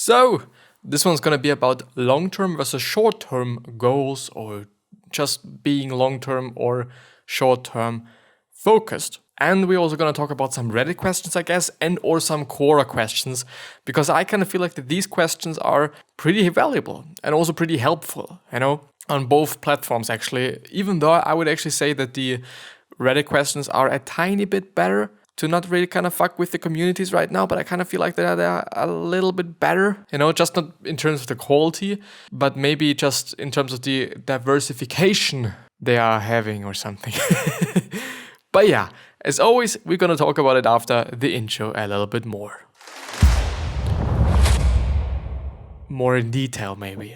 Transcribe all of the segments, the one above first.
So, this one's gonna be about long-term versus short-term goals, or just being long-term or short-term focused. And we're also gonna talk about some Reddit questions, I guess, and or some Quora questions, because I kind of feel like that these questions are pretty valuable and also pretty helpful, on both platforms actually. Even though I would actually say that the Reddit questions are a tiny bit better to not really kind of fuck with the communities right now, but I kind of feel like they're a little bit better, just not in terms of the quality, but maybe just in terms of the diversification they are having or something. But yeah, as always, we're gonna talk about it after the intro a little bit more. More in detail, maybe.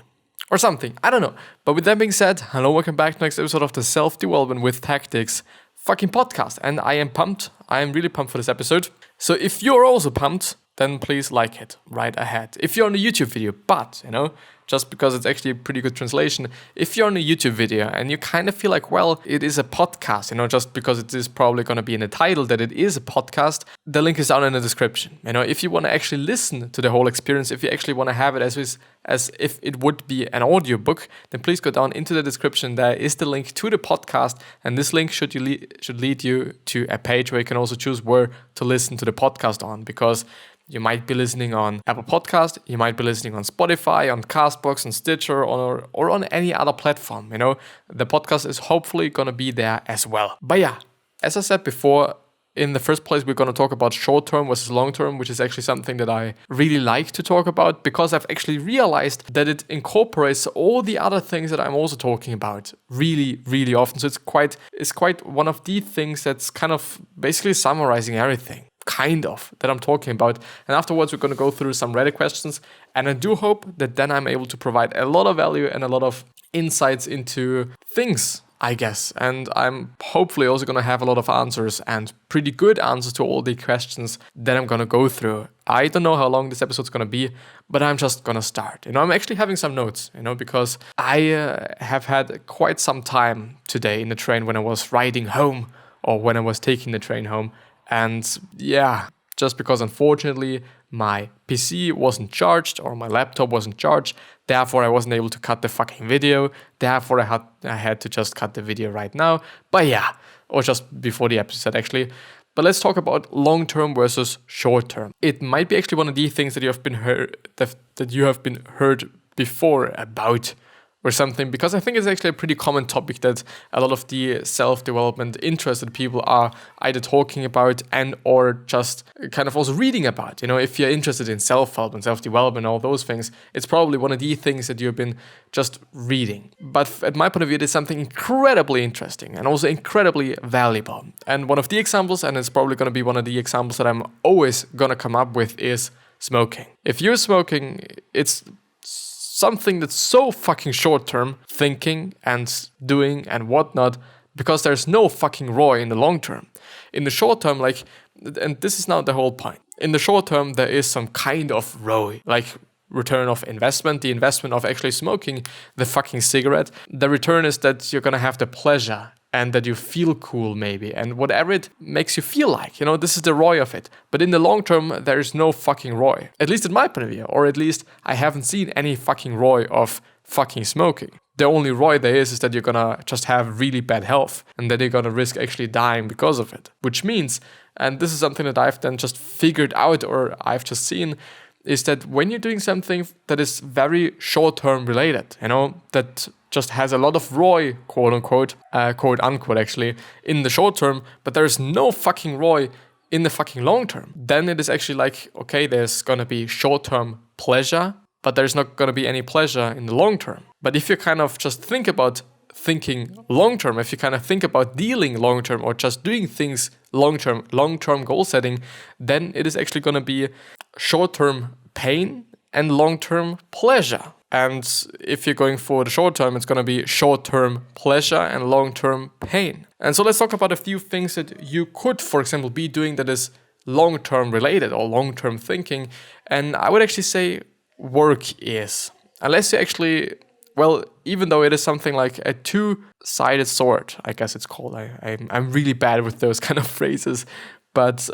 Or something, I don't know. But with that being said, hello, welcome back to the next episode of the Self-Development with Tactics fucking podcast. And I am pumped. I am really pumped for this episode. So if you're also pumped, then please like it right ahead. If you're on a YouTube video, but, just because it's actually a pretty good translation, if you're on a YouTube video and you kind of feel like, well, it is a podcast, just because it is probably going to be in the title that it is a podcast, the link is down in the description. If you want to actually listen to the whole experience, if you actually want to have it as if it would be an audiobook, then please go down into the description. There is the link to the podcast, and this link should lead you to a page where you can also choose where to listen to the podcast on, because you might be listening on Apple Podcast, you might be listening on Spotify, on Castbox, on Stitcher, or on any other platform. The podcast is hopefully going to be there as well. But yeah, as I said before, in the first place, we're going to talk about short-term versus long-term, which is actually something that I really like to talk about, because I've actually realized that it incorporates all the other things that I'm also talking about really, really often. So it's quite one of the things that's kind of basically summarizing everything that I'm talking about. And afterwards, we're going to go through some Reddit questions. And I do hope that then I'm able to provide a lot of value and a lot of insights into things, I guess. And I'm hopefully also going to have a lot of answers, and pretty good answers to all the questions that I'm going to go through. I don't know how long this episode's going to be, but I'm just going to start. I'm actually having some notes, because I have had quite some time today in the train when I was riding home, or when I was taking the train home. And yeah, just because unfortunately my PC wasn't charged or my laptop wasn't charged, therefore I wasn't able to cut the fucking video. Therefore I had to just cut the video right now. But yeah, or just before the episode actually. But let's talk about long-term versus short-term. It might be actually one of the things that you have been heard before about, or something, because I think it's actually a pretty common topic that a lot of the self-development interested people are either talking about and or just kind of also reading about. If you're interested in self-help and self-development, all those things, it's probably one of the things that you've been just reading. But at my point of view, it is something incredibly interesting and also incredibly valuable. And one of the examples, and it's probably going to be one of the examples that I'm always going to come up with, is smoking. If you're smoking, it's something that's so fucking short-term thinking and doing and whatnot, because there's no fucking ROI in the long term. In the short term, and this is now the whole point. In the short term, there is some kind of ROI, like return of investment, the investment of actually smoking the fucking cigarette. The return is that you're gonna have the pleasure and that you feel cool maybe, and whatever it makes you feel like, this is the ROI of it. But in the long term, there is no fucking ROI, at least in my point of view, or at least I haven't seen any fucking ROI of fucking smoking. The only ROI there is that you're gonna just have really bad health, and that you're gonna risk actually dying because of it. Which means, and this is something that I've then just figured out, or I've just seen, is that when you're doing something that is very short-term related, that just has a lot of ROI, quote unquote actually, in the short term, but there's no fucking ROI in the fucking long term, then it is actually like, okay, there's gonna be short-term pleasure, but there's not gonna be any pleasure in the long term. But if you kind of just think about thinking long term, if you kind of think about dealing long term or just doing things long term goal setting, then it is actually gonna be short-term pain and long-term pleasure. And if you're going for the short term, it's going to be short-term pleasure and long-term pain. And so let's talk about a few things that you could, for example, be doing that is long-term related or long-term thinking. And I would actually say work is. Unless you actually, well, even though it is something like a two-sided sword, I guess it's called. I'm really bad with those kind of phrases. But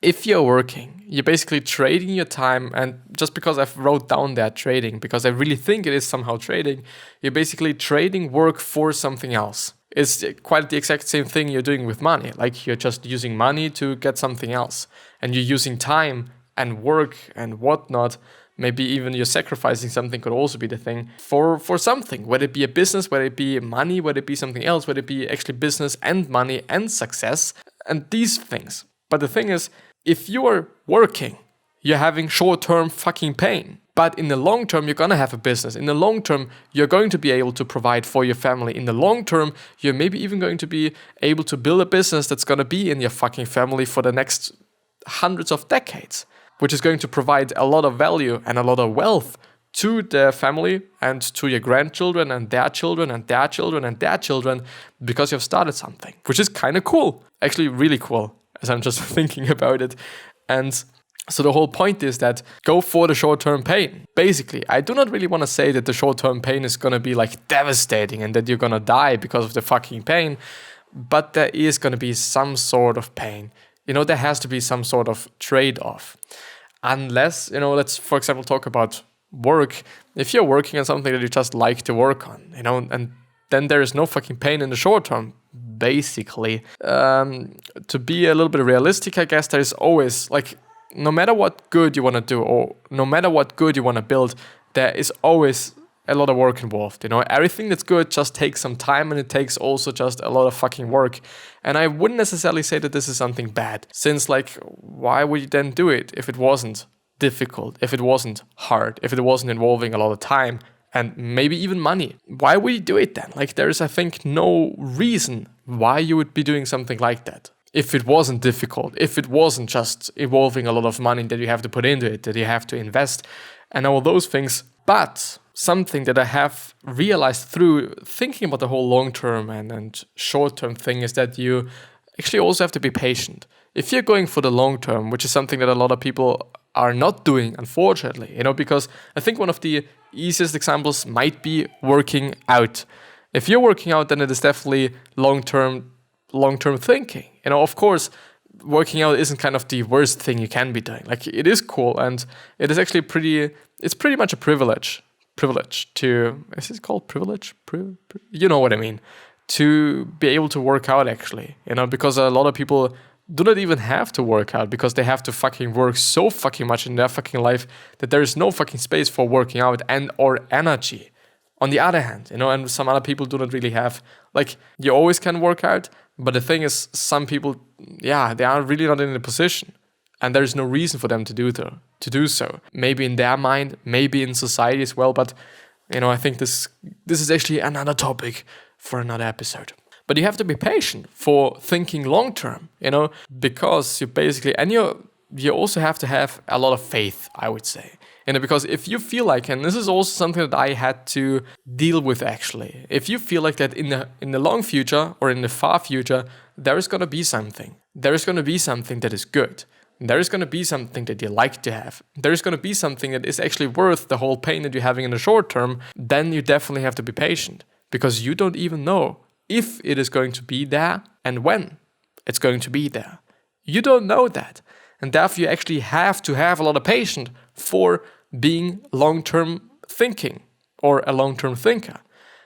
if you're working, you're basically trading your time. And just because I've wrote down that trading, because I really think it is somehow trading, you're basically trading work for something else. It's quite the exact same thing you're doing with money. Like you're just using money to get something else. And you're using time and work and whatnot. Maybe even you're sacrificing something could also be the thing for something, whether it be a business, whether it be money, whether it be something else, whether it be actually business and money and success and these things. But the thing is, if you are working, you're having short-term fucking pain. But in the long term, you're gonna have a business. In the long term, you're going to be able to provide for your family. In the long term, you're maybe even going to be able to build a business that's gonna be in your fucking family for the next hundreds of decades, which is going to provide a lot of value and a lot of wealth to the family and to your grandchildren and their children and their children and their children, because you've started something, which is kind of cool. Actually, really cool, as I'm just thinking about it. And so the whole point is that go for the short-term pain. Basically, I do not really want to say that the short-term pain is going to be like devastating and that you're going to die because of the fucking pain, but there is going to be some sort of pain. There has to be some sort of trade-off. Unless, let's, for example, talk about work. If you're working on something that you just like to work on, and then there is no fucking pain in the short term, basically. To be a little bit realistic, I guess, there is always, like, no matter what good you want to do or no matter what good you want to build, there is always a lot of work involved. Everything that's good just takes some time, and it takes also just a lot of fucking work. And I wouldn't necessarily say that this is something bad, since, like, why would you then do it if it wasn't difficult, if it wasn't hard, if it wasn't involving a lot of time and maybe even money? Why would you do it then? Like, there is, I think, no reason why you would be doing something like that. If it wasn't difficult, if it wasn't just involving a lot of money that you have to put into it, that you have to invest and all those things. But something that I have realized through thinking about the whole long-term and short-term thing is that you actually also have to be patient. If you're going for the long-term, which is something that a lot of people are not doing, unfortunately, because I think one of the easiest examples might be working out. If you're working out, then it is definitely long-term thinking. Of course, working out isn't kind of the worst thing you can be doing. Like, it is cool, and it is actually it's pretty much a privilege to, is it called privilege? You know what I mean? To be able to work out, actually, because a lot of people do not even have to work out because they have to fucking work so fucking much in their fucking life that there is no fucking space for working out and or energy. On the other hand, and some other people do not really have, like, you always can work out, but the thing is, some people, they are really not in a position, and there is no reason for them to do so. Maybe in their mind, maybe in society as well, but, I think this is actually another topic for another episode. But you have to be patient for thinking long term, because you basically, and you also have to have a lot of faith, I would say. Because if you feel like, and this is also something that I had to deal with actually, if you feel like that in the long future or in the far future, there is going to be something. There is going to be something that is good. There is going to be something that you like to have. There is going to be something that is actually worth the whole pain that you're having in the short term. Then you definitely have to be patient, because you don't even know if it is going to be there and when it's going to be there. You don't know that. And therefore, you actually have to have a lot of patience for being long-term thinking or a long-term thinker.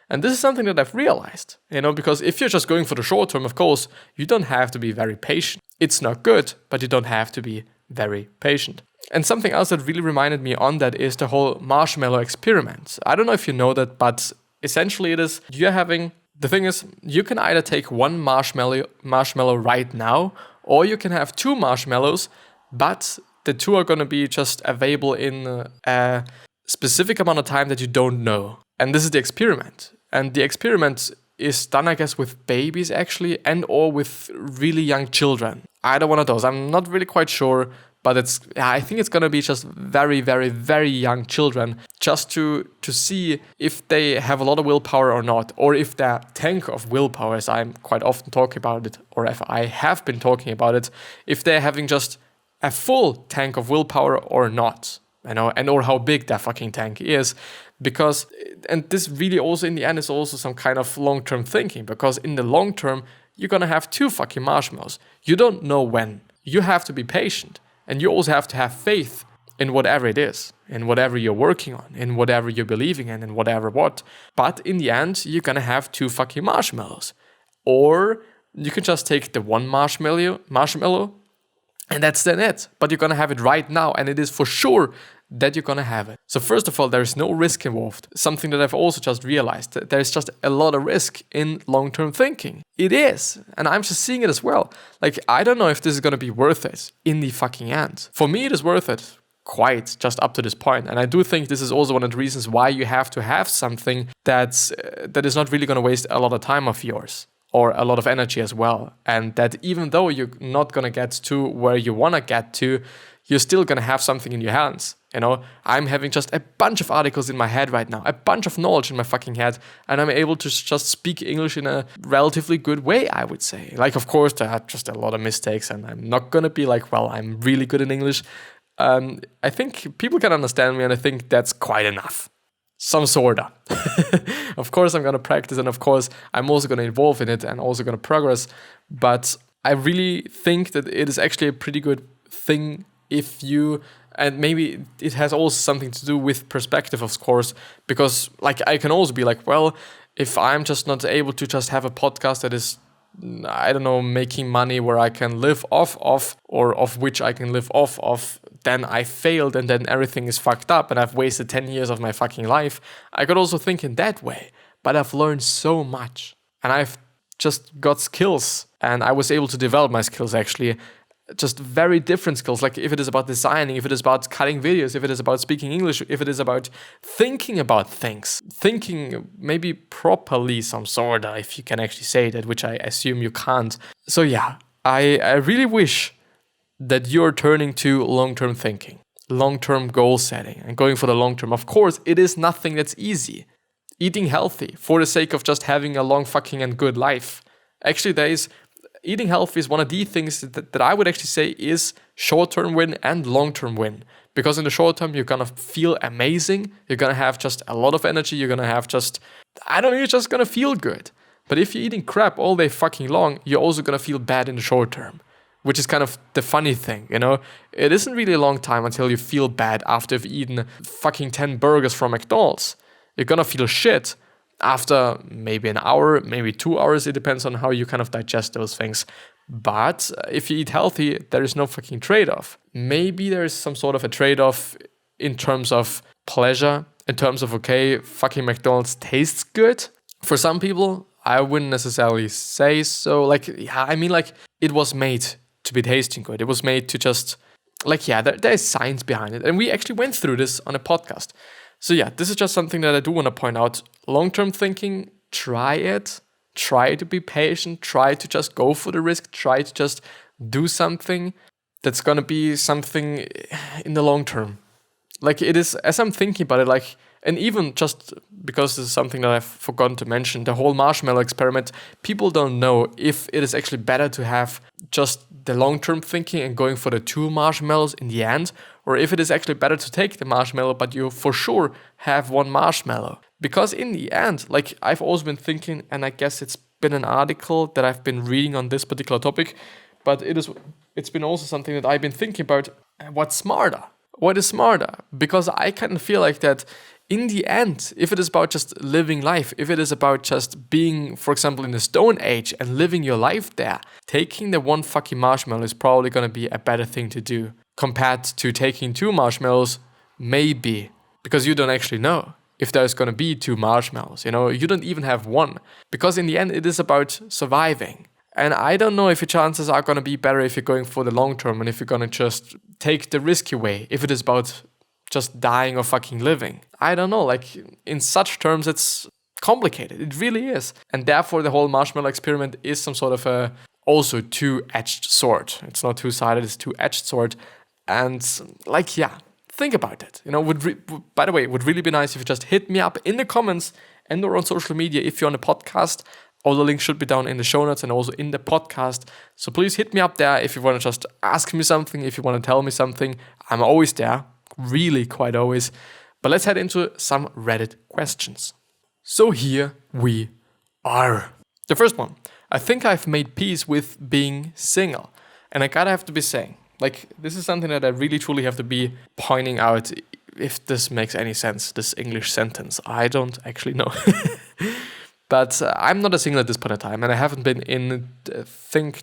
And this is something that I've realized, because if you're just going for the short term, of course, you don't have to be very patient. It's not good, but you don't have to be very patient. And something else that really reminded me on that is the whole marshmallow experiment. I don't know if you know that, but essentially it is, the thing is, you can either take one marshmallow right now, or you can have two marshmallows, but the two are going to be just available in a specific amount of time that you don't know. And this is the experiment. And the experiment is done, I guess, with babies actually, and or with really young children. Either one of those. I'm not really quite sure, but I think it's going to be just very, very, very young children, just to see if they have a lot of willpower or not, or if their tank of willpower, as I'm quite often talking about it, or if I have been talking about it, if they're having just a full tank of willpower or not, and or how big that fucking tank is. Because, and this really also in the end is also some kind of long-term thinking, because in the long term, you're gonna have two fucking marshmallows. You don't know when. You have to be patient, and you also have to have faith in whatever it is, in whatever you're working on, in whatever you're believing in whatever what. But in the end, you're gonna have 2 fucking marshmallows. Or you can just take the one marshmallow, and that's then it. But you're gonna have it right now, and it is for sure that you're gonna have it. So first of all, there is no risk involved. Something that I've also just realized, that there's just a lot of risk in long-term thinking. It is, and I'm just seeing it as well. Like, I don't know if this is gonna be worth it in the fucking end. For me, it is worth it. Quite just up to this point. And I do think this is also one of the reasons why you have to have something that is not really going to waste a lot of time of yours or a lot of energy as well. And that even though you're not going to get to where you want to get to, you're still going to have something in your hands. You know, I'm having just a bunch of articles in my head right now, a bunch of knowledge in my fucking head, and I'm able to just speak English in a relatively good way, I would say. Like, of course, there are just a lot of mistakes, and I'm not going to be like, well, I'm really good in English. I think people can understand me, and I think that's quite enough. Some sorta. Of course, I'm gonna practice, and of course, I'm also gonna involve in it and also gonna progress. But I really think that it is actually a pretty good thing if you, and maybe it has also something to do with perspective, of course, because like I can also be like, well, if I'm just not able to just have a podcast that is, I don't know, making money where I can live off of, or of which I can live off of, then I failed and then everything is fucked up and I've wasted 10 years of my fucking life. I could also think in that way, but I've learned so much and I've just got skills and I was able to develop my skills actually, just very different skills. Like if it is about designing, if it is about cutting videos, if it is about speaking English, if it is about thinking about things, thinking maybe properly some sort of, if you can actually say that, which I assume you can't. So yeah, I really wish that you're turning to long-term thinking, long-term goal setting and going for the long term. Of course, it is nothing that's easy. Eating healthy for the sake of just having a long fucking and good life. Actually, eating healthy is one of the things that I would actually say is short-term win and long-term win. Because in the short term, you're gonna feel amazing. You're gonna have just a lot of energy. You're gonna have just, you're just gonna feel good. But if you're eating crap all day fucking long, you're also gonna feel bad in the short term. Which is kind of the funny thing, you know? It isn't really a long time until you feel bad after you've eaten fucking 10 burgers from McDonald's. You're gonna feel shit after maybe an hour, maybe 2 hours. It depends on how you kind of digest those things. But if you eat healthy, there is no fucking trade-off. Maybe there is some sort of a trade-off in terms of pleasure, in terms of, okay, fucking McDonald's tastes good. For some people, I wouldn't necessarily say so. Like, yeah, I mean, like, it was made to be tasting good. It was made to just, like, yeah, there is science behind it. And we actually went through this on a podcast. So yeah, this is just something that I do want to point out. Long-term thinking, try it. Try to be patient. Try to just go for the risk. Try to just do something that's going to be something in the long term. Like it is, as I'm thinking about it, like, and even just because this is something that I've forgotten to mention, the whole marshmallow experiment, people don't know if it is actually better to have just the long-term thinking and going for the 2 marshmallows in the end, or if it is actually better to take the marshmallow, but you for sure have 1 marshmallow. Because in the end, like I've always been thinking, and I guess it's been an article that I've been reading on this particular topic, but it's been also something that I've been thinking about, what's smarter? What is smarter? Because I kind of feel like that in the end, if it is about just living life, if it is about just being, for example, in the Stone Age and living your life there, taking the 1 fucking marshmallow is probably going to be a better thing to do compared to taking 2 marshmallows, maybe, because you don't actually know if there's going to be 2 marshmallows, you know, you don't even have 1, because in the end, it is about surviving. And I don't know if your chances are going to be better if you're going for the long term and if you're going to just take the risky way, if it is about just dying or fucking living. I don't know, like in such terms, it's complicated. It really is. And therefore, the whole marshmallow experiment is some sort of a also 2-edged sword. It's not 2-sided, it's 2-edged sword. And like, yeah, think about it. You know, by the way, it would really be nice if you just hit me up in the comments and or on social media if you're on the podcast. All the links should be down in the show notes and also in the podcast. So please hit me up there if you want to just ask me something, if you want to tell me something. I'm always there, really quite always. But let's head into some Reddit questions. So here we are. The first one. I think I've made peace with being single. And I gotta have to be saying, like, this is something that I really truly have to be pointing out, if this makes any sense, this English sentence. I don't actually know. But I'm not a single at this point in time, and I haven't been in, I think,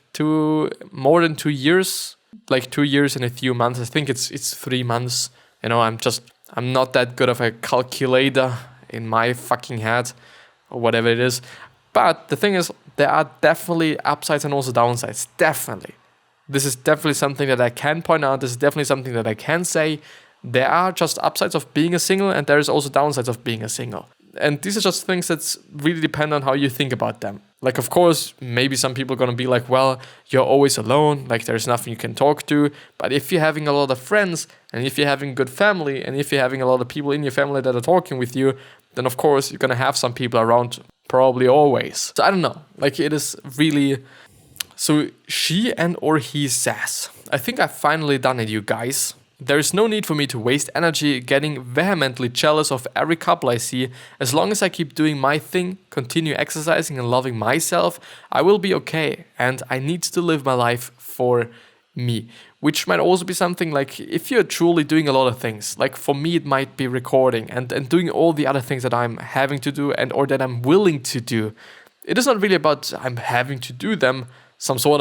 more than 2 years, like 2 years and a few months. I think it's 3 months. You know, I'm not that good of a calculator in my fucking head, or whatever it is. But the thing is, there are definitely upsides and also downsides. Definitely. This is definitely something that I can point out. This is definitely something that I can say. There are just upsides of being a single, and there is also downsides of being a single. And these are just things that really depend on how you think about them. Like, of course, maybe some people are going to be like, well, you're always alone, like there's nothing you can talk to. But if you're having a lot of friends, and if you're having good family, and if you're having a lot of people in your family that are talking with you, then of course you're going to have some people around probably always. So I don't know, like it is really... So she and or he says, I think I've finally done it, you guys. There is no need for me to waste energy getting vehemently jealous of every couple I see. As long as I keep doing my thing, continue exercising and loving myself, I will be okay. And I need to live my life for me. Which might also be something like, if you're truly doing a lot of things, like for me it might be recording and doing all the other things that I'm having to do and or that I'm willing to do. It is not really about I'm having to do them, some sort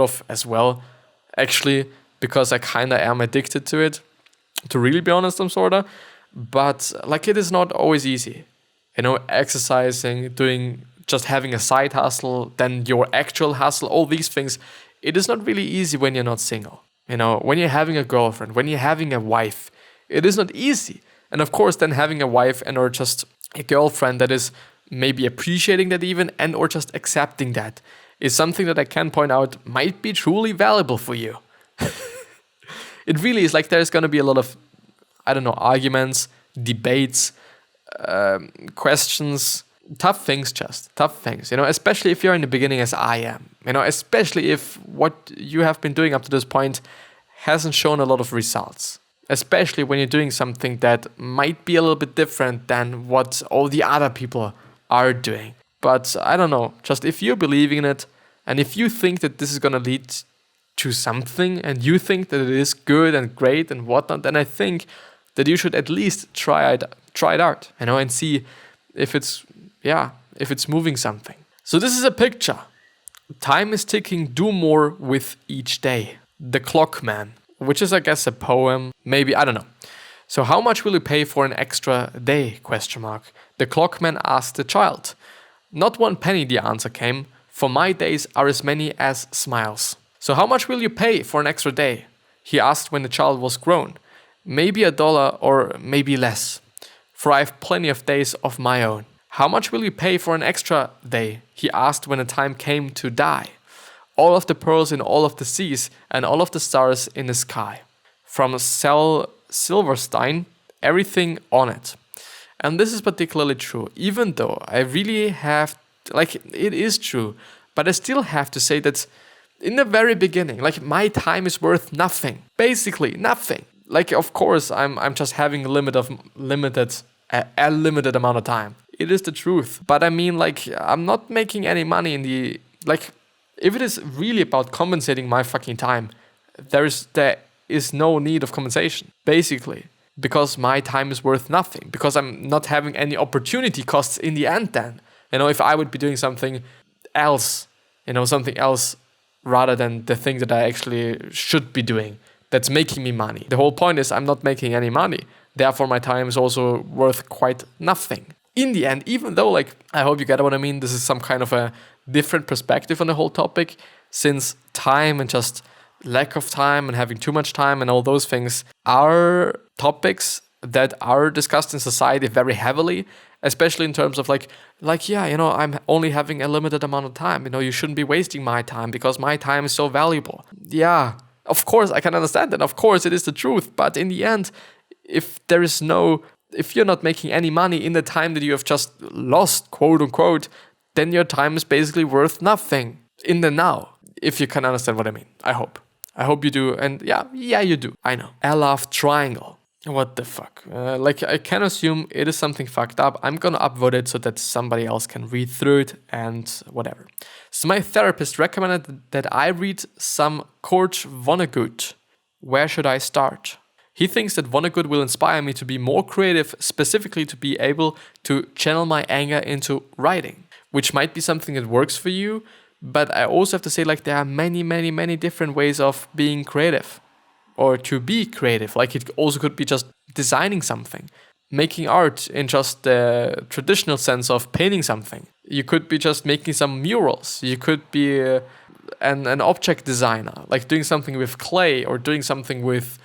of as well, actually, because I kind of am addicted to it, to really be honest, I'm sort of. But like it is not always easy, you know, exercising, just having a side hustle, then your actual hustle, all these things. It is not really easy when you're not single. You know, when you're having a girlfriend, when you're having a wife, it is not easy. And of course, then having a wife and or just a girlfriend that is maybe appreciating that even and or just accepting that is something that I can point out might be truly valuable for you. It really is. Like there's going to be a lot of, I don't know, arguments, debates, questions, tough things, you know, especially if you're in the beginning as I am, you know, especially if what you have been doing up to this point hasn't shown a lot of results, especially when you're doing something that might be a little bit different than what all the other people are doing. But I don't know, just if you believe in it and if you think that this is going to lead to something and you think that it is good and great and whatnot, then I think that you should at least try it out, you know, and see if it's moving something. So this is a picture. Time is ticking, do more with each day. The Clockman, which is I guess a poem, maybe, I don't know. So how much will you pay for an extra day, ? The Clockman asked the child. Not 1 penny, the answer came, for my days are as many as smiles. So how much will you pay for an extra day? He asked when the child was grown. Maybe $1 or maybe less, for I have plenty of days of my own. How much will you pay for an extra day? He asked when the time came to die. All of the pearls in all of the seas and all of the stars in the sky. From Silverstein, everything on it. And this is particularly true, even though I really have, like, it is true, but I still have to say that in the very beginning, like, my time is worth nothing. Basically, nothing. Like, of course, I'm just having a limited amount of time. It is the truth. But I mean, like, I'm not making any money in the... Like, if it is really about compensating my fucking time, there is no need of compensation, basically. Because my time is worth nothing. Because I'm not having any opportunity costs in the end then. You know, if I would be doing something else, rather than the thing that I actually should be doing, that's making me money. The whole point is I'm not making any money. Therefore, my time is also worth quite nothing. In the end, even though, like, I hope you get what I mean, this is some kind of a different perspective on the whole topic, since time and just lack of time and having too much time and all those things are topics that are discussed in society very heavily, especially in terms of like, yeah, you know, I'm only having a limited amount of time. You know, you shouldn't be wasting my time because my time is so valuable. Yeah, of course, I can understand that. Of course, it is the truth. But in the end, if you're not making any money in the time that you have just lost, quote unquote, then your time is basically worth nothing in the now. If you can understand what I mean, I hope you do. And yeah, you do. I know. I love triangle. What the fuck? Like, I can assume it is something fucked up. I'm gonna upvote it so that somebody else can read through it and whatever. So my therapist recommended that I read some Kurt Vonnegut. Where should I start? He thinks that Vonnegut will inspire me to be more creative, specifically to be able to channel my anger into writing, which might be something that works for you. But I also have to say, like, there are many, many, many different ways of being creative. Or to be creative. Like, it also could be just designing something, making art in just the traditional sense of painting something. You could be just making some murals. You could be an object designer, like doing something with clay or doing something with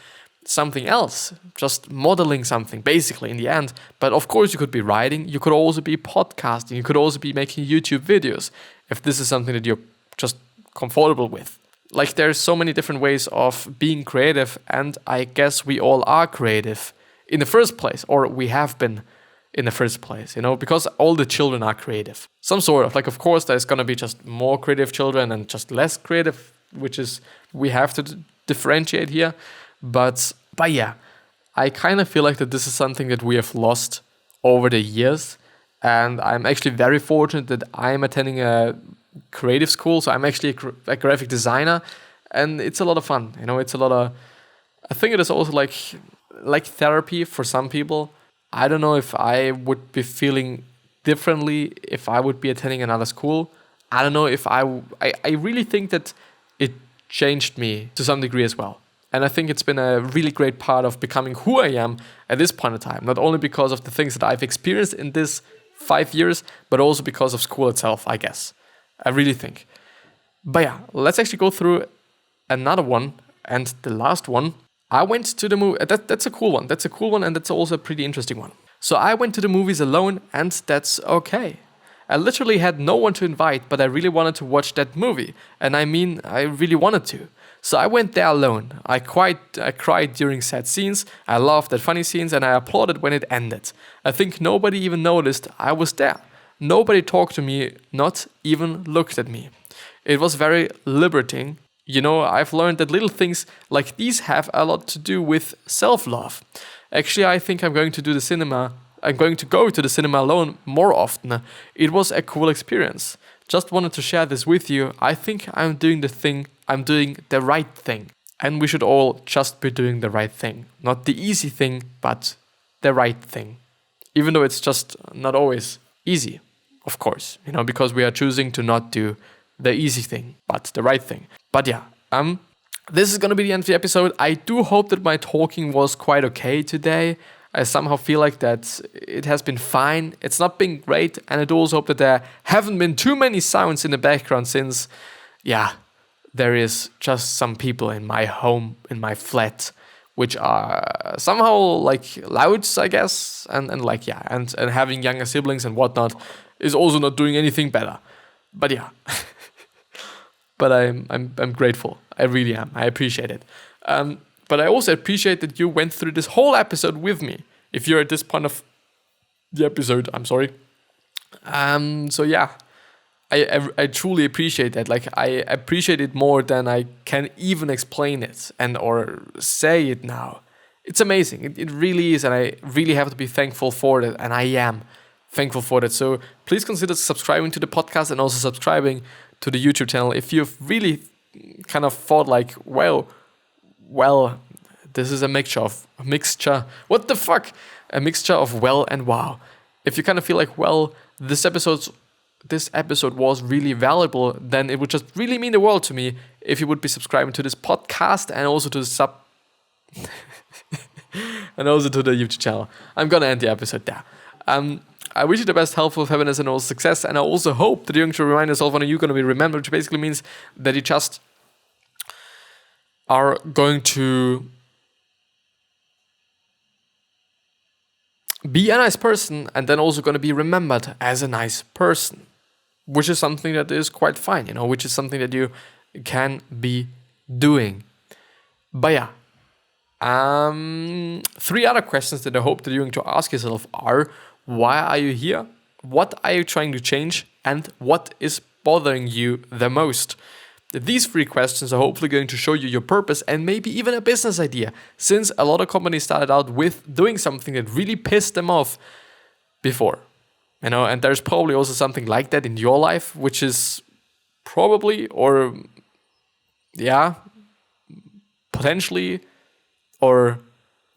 something else, just modeling something basically in the end. But of course, you could be writing. You could also be podcasting. You could also be making YouTube videos if this is something that you're just comfortable with. Like, there's so many different ways of being creative, and I guess we all are creative in the first place, or we have been in the first place, because all the children are creative. Some sort of, like, of course, there's gonna be just more creative children and just less creative, which is, we have to differentiate here. But yeah, I kind of feel like that this is something that we have lost over the years, and I'm actually very fortunate that I'm attending a creative school, so I'm actually a graphic designer, and it's a lot of fun. It's a lot of. I think it is also like therapy for some people. I don't know if I would be feeling differently if I would be attending another school. I don't know if I really think that it changed me to some degree as well. And I think it's been a really great part of becoming who I am at this point in time. Not only because of the things that I've experienced in this 5 years, but also because of school itself, I guess. I really think. But yeah, let's actually go through another one. And the last one, I went to the movie. That's a cool one. That's a cool one, and that's also a pretty interesting one. So I went to the movies alone, and that's okay. I literally had no one to invite, but I really wanted to watch that movie. And I mean, I really wanted to. So I went there alone. I cried during sad scenes. I laughed at funny scenes, and I applauded when it ended. I think nobody even noticed I was there. Nobody talked to me, not even looked at me. It was very liberating. I've learned that little things like these have a lot to do with self-love. Actually, I think I'm going to go to the cinema alone more often. It was a cool experience. Just wanted to share this with you. I think I'm doing the right thing. And we should all just be doing the right thing. Not the easy thing, but the right thing. Even though it's just not always easy. Of course, because we are choosing to not do the easy thing, but the right thing. But yeah, this is gonna be the end of the episode. I do hope that my talking was quite okay today. I somehow feel like that it has been fine. It's not been great, and I do also hope that there haven't been too many sounds in the background since, yeah, there is just some people in my home, in my flat, which are somehow like loud, I guess, and having younger siblings and whatnot is also not doing anything better. But yeah, but I'm grateful. I really am. I appreciate it. But I also appreciate that you went through this whole episode with me. If you're at this point of the episode, I'm sorry. So yeah, I truly appreciate that. Like, I appreciate it more than I can even explain it or say it now. It's amazing. It really is, and I really have to be thankful for it, and I am thankful for that. So please consider subscribing to the podcast and also subscribing to the YouTube channel if you've really kind of thought like, well, this is a mixture. What the fuck? A mixture of well and wow. If you kind of feel like, well, this episode was really valuable, then it would just really mean the world to me if you would be subscribing to this podcast and also to the and also to the YouTube channel. I'm gonna end the episode there. I wish you the best health, happiness, and also success. And I also hope that you're going to remind yourself when you're going to be remembered, which basically means that you just are going to be a nice person and then also going to be remembered as a nice person, which is something that is quite fine, which is something that you can be doing. But yeah, 3 other questions that I hope that you're going to ask yourself are: why are you here? What are you trying to change? And what is bothering you the most? These 3 questions are hopefully going to show you your purpose and maybe even a business idea, since a lot of companies started out with doing something that really pissed them off before. And there's probably also something like that in your life, which is probably, or potentially, or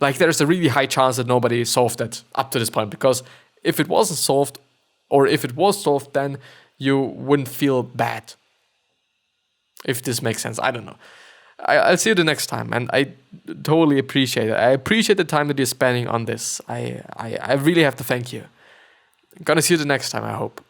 like there's a really high chance that nobody solved that up to this point, because if it wasn't solved, or if it was solved, then you wouldn't feel bad. If this makes sense, I don't know. I'll see you the next time, and I totally appreciate it. I appreciate the time that you're spending on this. I really have to thank you. I'm gonna see you the next time, I hope.